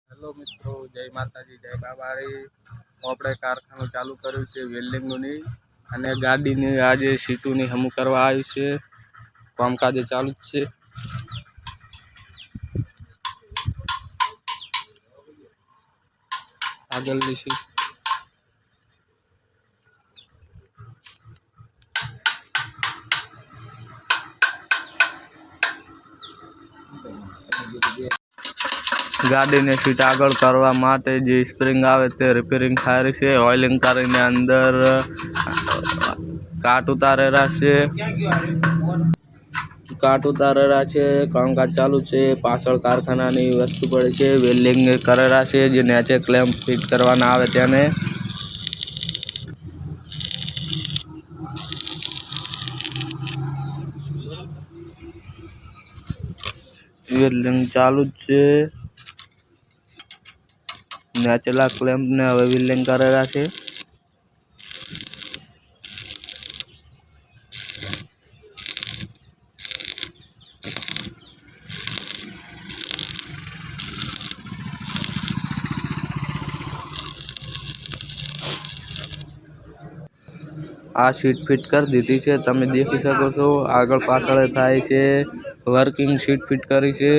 Hello મિત્રો, જય માતાજી, જય બાબારી. આપણે કારખાનું ચાલુ કર્યું છે વેલ્ડિંગનું અને ગાડીની આજે સીટોની હમું કરવા આવ્યું છે. કામકાજ ચાલુ જ છે. આગળની સીટ ગાડીની સીટ આગળ કરવા માટે જે સ્પ્રિંગ આવે તે રિપેરિંગ થાય છે. ઓઇલિંગ કરીને અંદર કાટ ઉતારેલા છે. કામકાજ ચાલુ છે. પાછળ કારખાનાની વસ્તુ પડે છે. વેલ્ડિંગ કરેલા છે. જે નીચે ક્લેમ્પ ફિટ કરવાના આવે તેને વેલ્ડિંગ ચાલુ જ છે. નેચેલા ક્લેમ્પ ને હવે વેલ્ડિંગ કરેલા છે. આ સીટ ફિટ કરી દીધી છે. તમે દેખી શકો છો આગળ પાછળ થાય છે. વર્કિંગ સીટ ફિટ કરી છે.